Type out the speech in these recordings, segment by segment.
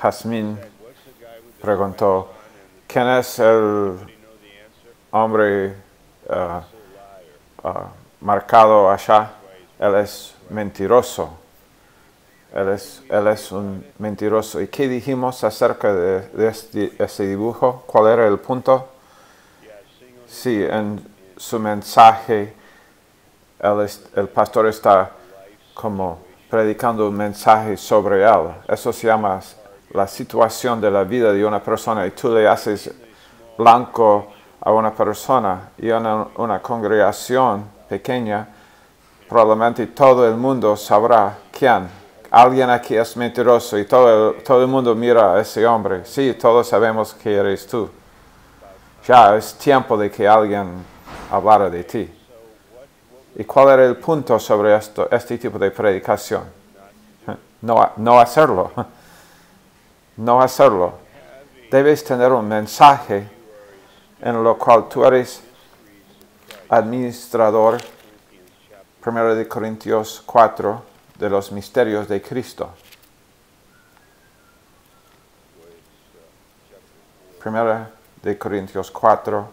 Jazmín preguntó, ¿quién es el hombre marcado allá? Él es mentiroso. Él es un mentiroso. ¿Y qué dijimos acerca de este dibujo? ¿Cuál era el punto? Sí, en su mensaje, el pastor está como predicando un mensaje sobre él. Eso se llama la situación de la vida de una persona, y tú le haces blanco a una persona y en una congregación pequeña, probablemente todo el mundo sabrá quién. Alguien aquí es mentiroso y todo el mundo mira a ese hombre. Sí, todos sabemos que eres tú. Ya es tiempo de que alguien hablara de ti. ¿Y cuál era el punto sobre este tipo de predicación? No hacerlo. No hacerlo. Debes tener un mensaje en lo cual tú eres administrador, 1 Corintios 4, de los misterios de Cristo. 1 Corintios 4,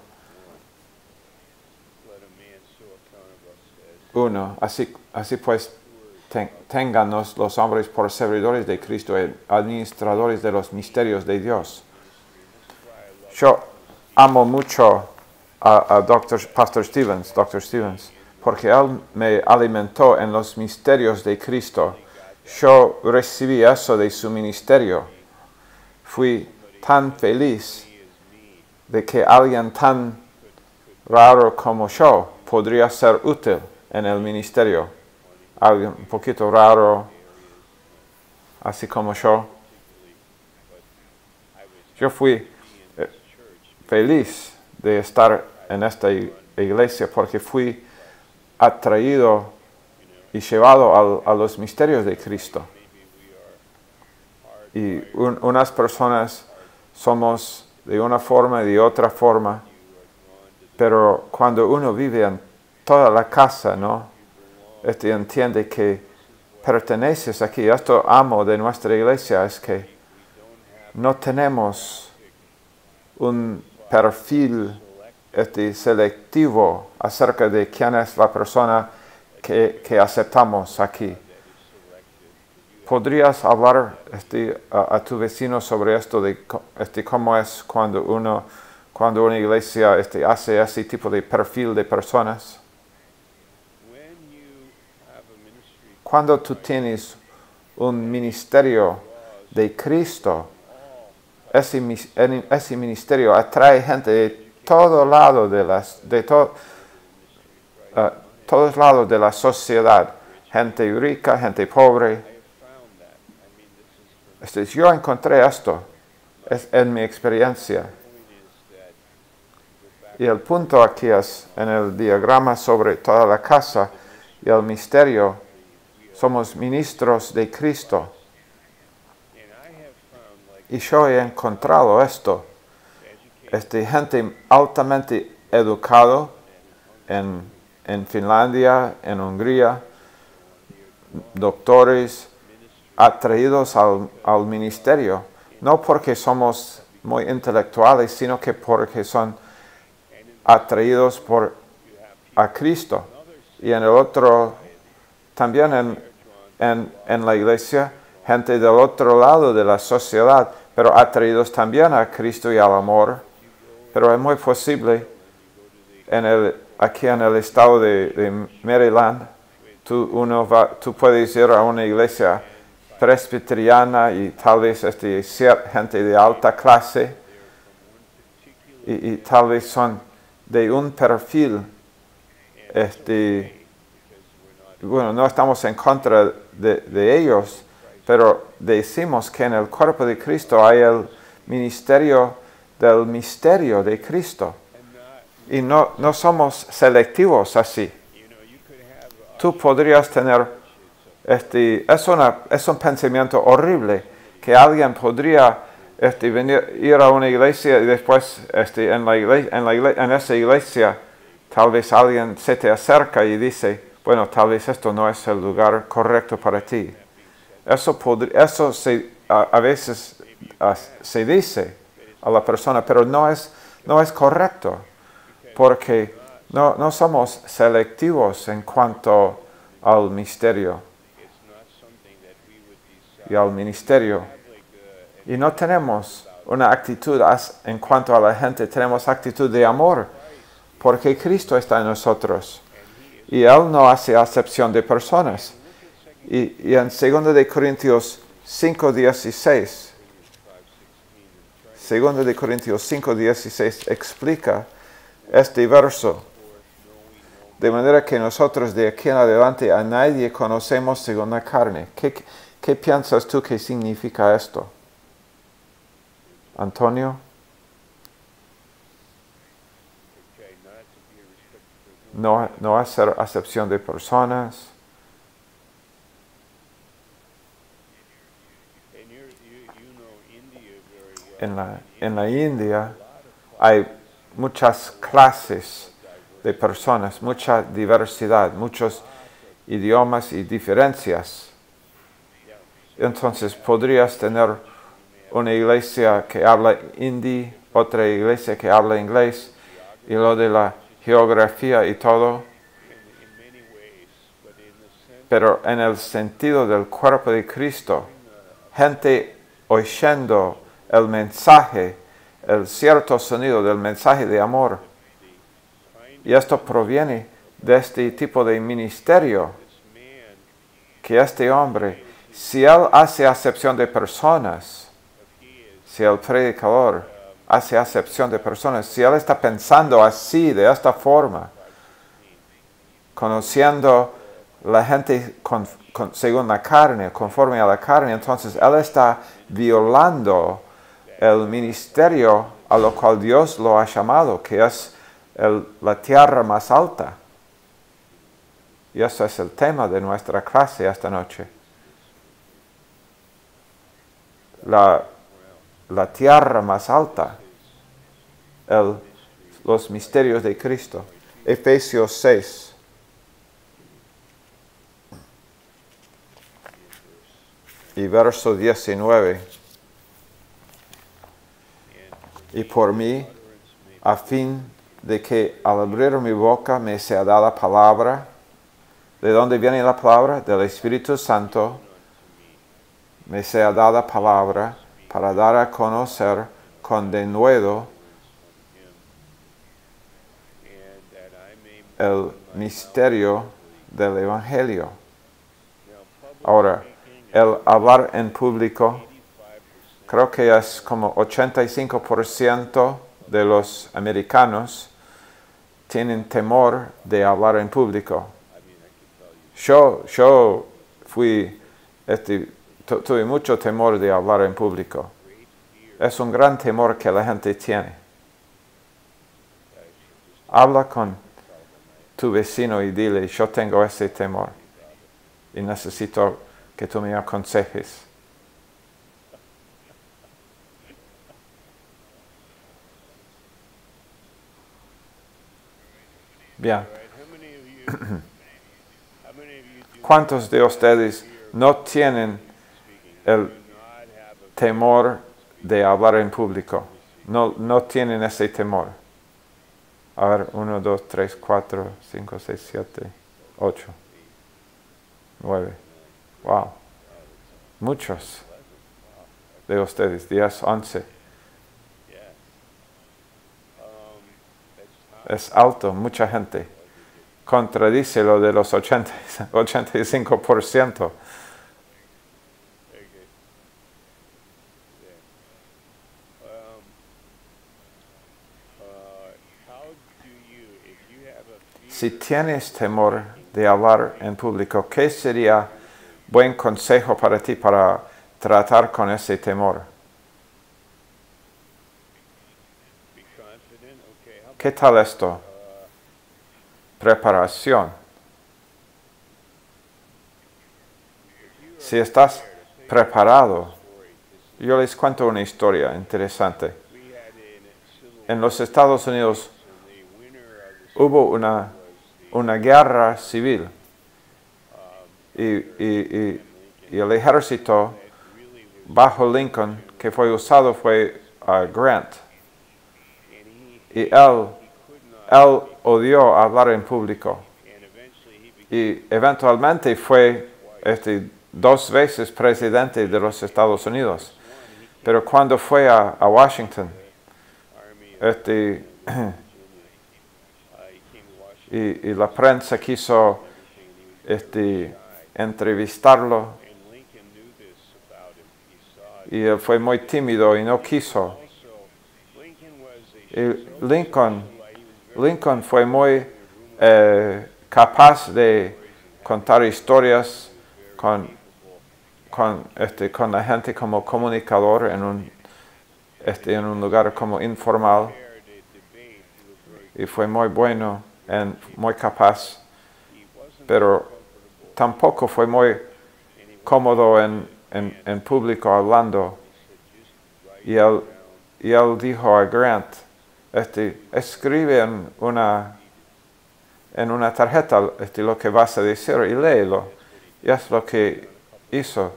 1. Así pues, téngannos los hombres por servidores de Cristo y administradores de los misterios de Dios. Yo amo mucho a Pastor Stevens, porque él me alimentó en los misterios de Cristo. Yo recibí eso de su ministerio. Fui tan feliz de que alguien tan raro como yo podría ser útil en el ministerio. Alguien un poquito raro, así como yo. Yo fui feliz de estar en esta iglesia porque fui atraído y llevado a los misterios de Cristo. Y unas personas somos de una forma y de otra forma, pero cuando uno vive en toda la casa, ¿no? Entiende que perteneces aquí. Esto amo de nuestra iglesia, es que no tenemos un perfil selectivo acerca de quién es la persona que aceptamos aquí. ¿Podrías hablar a tu vecino sobre esto de cómo es cuando una iglesia hace ese tipo de perfil de personas? Cuando tú tienes un ministerio de Cristo, ese ministerio atrae gente de todos lados todos lados de la sociedad, gente rica, gente pobre. Yo encontré esto, es en mi experiencia. Y el punto aquí es, en el diagrama sobre toda la casa y el misterio, somos ministros de Cristo. Y yo he encontrado esto, gente altamente educado en Finlandia, en Hungría, doctores atraídos al ministerio, no porque somos muy intelectuales, sino que porque son atraídos a Cristo. Y en el otro, también en la iglesia, gente del otro lado de la sociedad, pero atraídos también a Cristo y al amor. Pero es muy posible, aquí en el estado de Maryland, tú puedes ir a una iglesia presbiteriana y tal vez gente de alta clase y tal vez son de un perfil, bueno, no estamos en contra de ellos, pero decimos que en el cuerpo de Cristo hay el ministerio del misterio de Cristo. Y no somos selectivos así. Tú podrías tener, es un pensamiento horrible, que alguien podría ir a una iglesia y después en esa iglesia tal vez alguien se te acerca y dice, bueno, tal vez esto no es el lugar correcto para ti. Eso a veces se dice a la persona, pero no es correcto, porque no somos selectivos en cuanto al misterio y al ministerio. Y no tenemos una actitud en cuanto a la gente, tenemos actitud de amor, porque Cristo está en nosotros. Y Él no hace acepción de personas. Y en 2 de Corintios 5:16, 2 de Corintios 5:16 explica este verso. De manera que nosotros de aquí en adelante a nadie conocemos según la carne. ¿Qué piensas tú que significa esto, Antonio? No hacer acepción de personas. En la India hay muchas clases de personas, mucha diversidad, muchos idiomas y diferencias. Entonces podrías tener una iglesia que habla hindi, otra iglesia que habla inglés, y lo de la geografía y todo. Pero en el sentido del cuerpo de Cristo, gente oyendo el mensaje, el cierto sonido del mensaje de amor. Y esto proviene de este tipo de ministerio, que este hombre, si él hace acepción de personas, si el predicador hace acepción de personas, si él está pensando así, de esta forma, conociendo la gente según la carne, conforme a la carne, entonces él está violando el ministerio a lo cual Dios lo ha llamado, que es la tierra más alta. Y ese es el tema de nuestra clase esta noche. La tierra más alta, los misterios de Cristo. Efesios 6. Y verso 19. Y por mí, a fin de que al abrir mi boca me sea dada palabra. ¿De dónde viene la palabra? Del Espíritu Santo. Me sea dada palabra para dar a conocer con denuedo el misterio del Evangelio. Ahora, el hablar en público, creo que es como 85% de los americanos tienen temor de hablar en público. Yo tuve mucho temor de hablar en público. Es un gran temor que la gente tiene. Habla con tu vecino y dile, yo tengo ese temor y necesito que tú me aconsejes. Bien. ¿Cuántos de ustedes no tienen el temor de hablar en público? No tienen ese temor. A ver, 1, 2, 3, 4, 5, 6, 7, 8, 9. Wow. Muchos de ustedes, 10, 11. Es alto, mucha gente. Contradice lo de los 85%. Si tienes temor de hablar en público, ¿qué sería buen consejo para ti para tratar con ese temor? ¿Qué tal esto? Preparación. Si estás preparado, yo les cuento una historia interesante. En los Estados Unidos hubo una guerra civil y el ejército bajo Lincoln que fue usado fue Grant. Y él odió hablar en público. Y eventualmente fue 2 veces presidente de los Estados Unidos. Pero cuando fue a Washington, y la prensa quiso entrevistarlo, y él fue muy tímido y no quiso. Y Lincoln fue muy capaz de contar historias con la gente como comunicador en un lugar como informal, y fue muy bueno y muy capaz, pero tampoco fue muy cómodo en público hablando. Y él dijo a Grant, escribe en una tarjeta lo que vas a decir y léelo. Y es lo que hizo.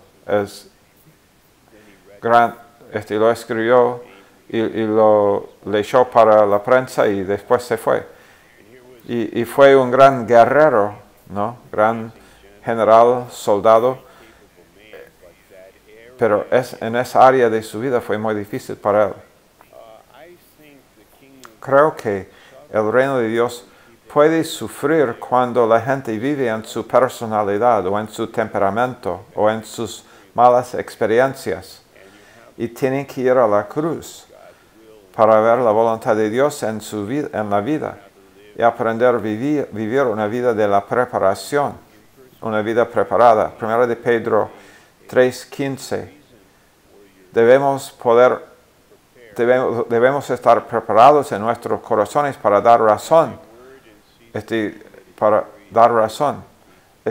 Grant lo escribió y lo leyó para la prensa y después se fue. Y fue un gran guerrero, ¿no? Gran general, soldado. Pero en esa área de su vida fue muy difícil para él. Creo que el reino de Dios puede sufrir cuando la gente vive en su personalidad o en su temperamento o en sus malas experiencias y tienen que ir a la cruz para ver la voluntad de Dios en la vida y aprender a vivir una vida de la preparación, una vida preparada. 1 de Pedro 3:15. Debemos estar preparados en nuestros corazones para dar razón.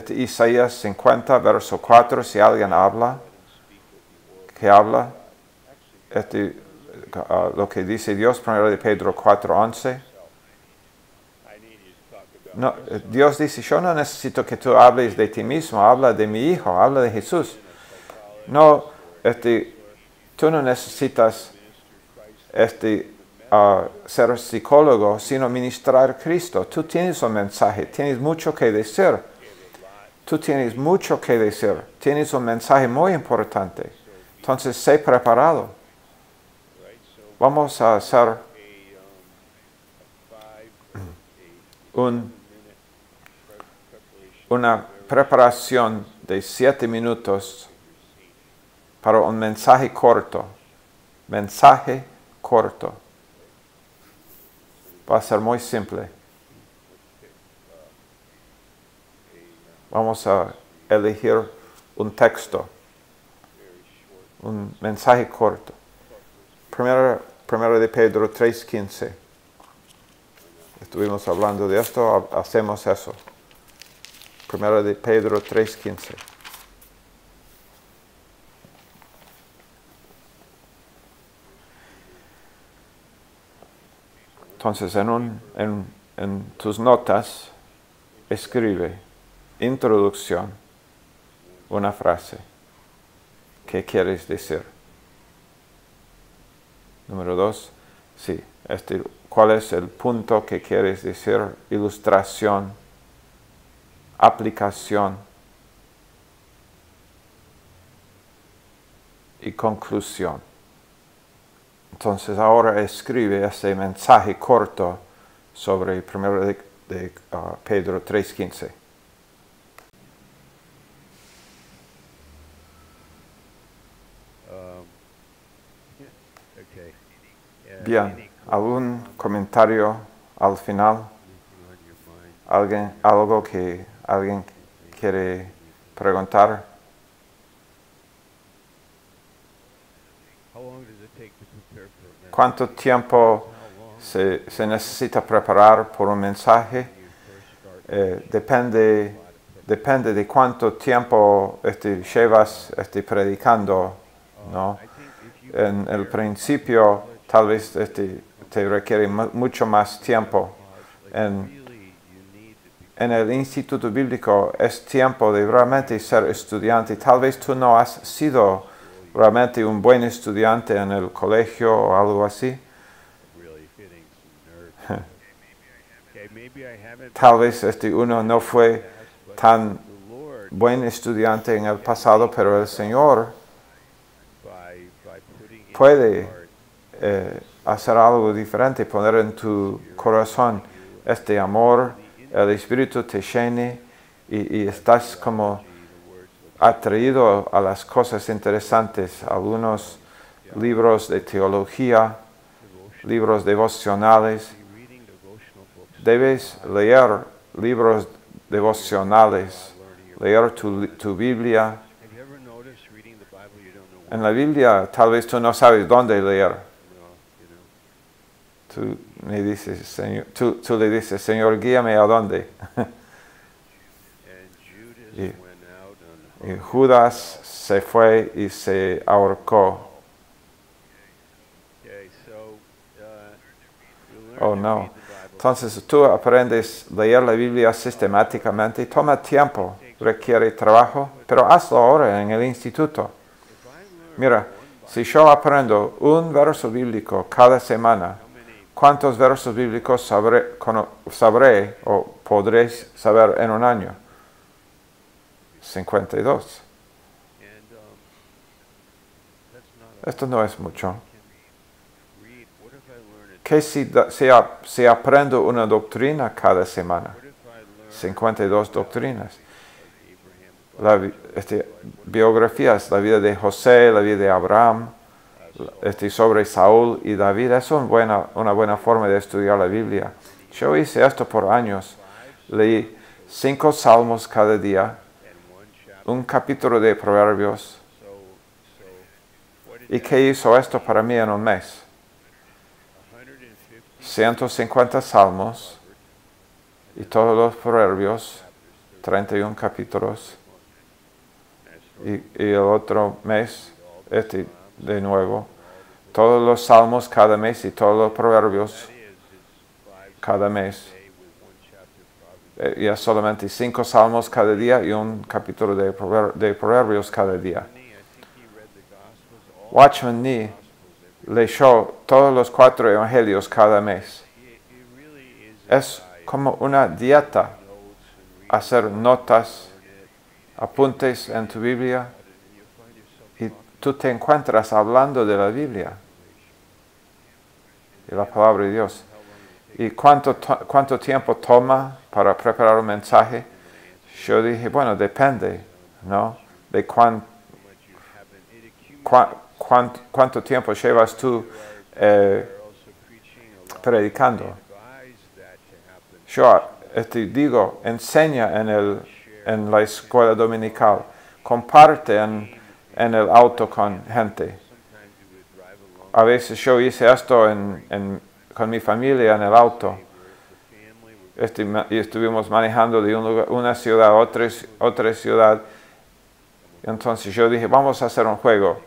Isaías 50, verso 4, si alguien habla, lo que dice Dios, 1 de Pedro 4:11. No, Dios dice, yo no necesito que tú hables de ti mismo, habla de mi Hijo, habla de Jesús. No, tú no necesitas ser psicólogo, sino ministrar Cristo. Tú tienes un mensaje, tienes mucho que decir. Tienes un mensaje muy importante. Entonces, sé preparado. Vamos a hacer una preparación de 7 minutos para un mensaje corto. Mensaje corto. Va a ser muy simple. Vamos a elegir un texto, un mensaje corto. Primero de Pedro 3:15. Estuvimos hablando de esto, hacemos eso. Primero de Pedro 3:15. Entonces, en tus notas, escribe introducción, una frase. ¿Qué quieres decir? Número 2, sí, ¿cuál es el punto que quieres decir? Ilustración, aplicación y conclusión. Entonces ahora escribe ese mensaje corto sobre 1 de Pedro 3:15. Bien, ¿algún comentario al final? ¿Algo que alguien quiere preguntar? ¿Cuánto tiempo se necesita preparar por un mensaje? Depende de cuánto tiempo llevas predicando, ¿no? En el principio tal vez te requiere mucho más tiempo. En el instituto bíblico es tiempo de realmente ser estudiante. Tal vez tú no has sido realmente un buen estudiante en el colegio o algo así. Tal vez uno no fue tan buen estudiante en el pasado, pero el Señor puede hacer algo diferente, poner en tu corazón este amor, el Espíritu te llene y estás como atraído a las cosas interesantes, algunos libros de teología, libros devocionales. Debes leer libros devocionales, leer tu Biblia. En la Biblia tal vez tú no sabes dónde leer. Tú le dices, Señor, guíame a dónde. y Judas se fue y se ahorcó. Oh no. Entonces tú aprendes a leer la Biblia sistemáticamente. Toma tiempo, requiere trabajo, pero hazlo ahora en el instituto. Mira, si yo aprendo un verso bíblico cada semana, ¿cuántos versos bíblicos sabré o podré saber en un año? 52. Esto no es mucho. ¿Qué si aprendo una doctrina cada semana? 52 doctrinas. Biografías, la vida de José, la vida de Abraham, sobre Saúl y David. Es una buena forma de estudiar la Biblia. Yo hice esto por años. Leí 5 salmos cada día, un capítulo de Proverbios. ¿Y qué hizo esto para mí en un mes? 150 salmos y todos los Proverbios, 31 capítulos. Y el otro mes, de nuevo, todos los salmos cada mes y todos los proverbios cada mes. Ya solamente 5 salmos cada día y un capítulo de proverbios cada día. Watchman Nee leyó todos los 4 evangelios cada mes. Es como una dieta, hacer notas, apuntes en tu Biblia y tú te encuentras hablando de la Biblia y la palabra de Dios. ¿Y cuánto tiempo toma para preparar un mensaje? Yo dije, bueno, depende, ¿no? De cuánto tiempo llevas tú predicando. Yo digo, enseña en la escuela dominical, comparte en el auto con gente. A veces yo hice esto con mi familia en el auto. Y estuvimos manejando de una ciudad a otra ciudad. Entonces yo dije, vamos a hacer un juego.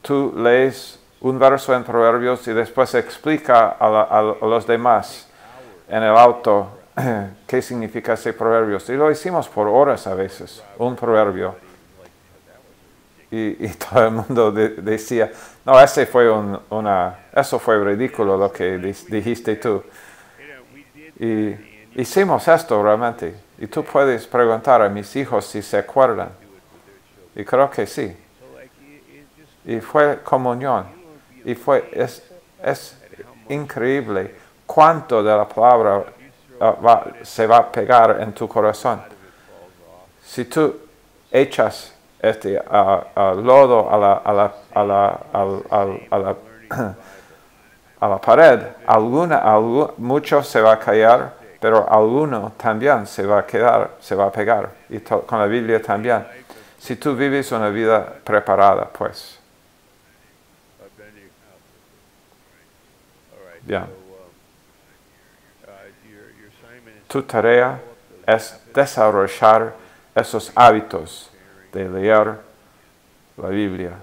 Tú lees un verso en Proverbios y después explica a los demás en el auto qué significa ese proverbio. Y lo hicimos por horas a veces, un proverbio. Y todo el mundo decía, no, eso fue ridículo lo que dijiste tú. Y hicimos esto realmente. Y tú puedes preguntar a mis hijos si se acuerdan. Y creo que sí. Y fue comunión. Y es increíble cuánto de la palabra se va a pegar en tu corazón. Si tú echas lodo a la pared, mucho se va a caer, pero alguno también se va a pegar. Y con la Biblia también. Si tú vives una vida preparada, pues. Bien. Tu tarea es desarrollar esos hábitos de leer la Biblia.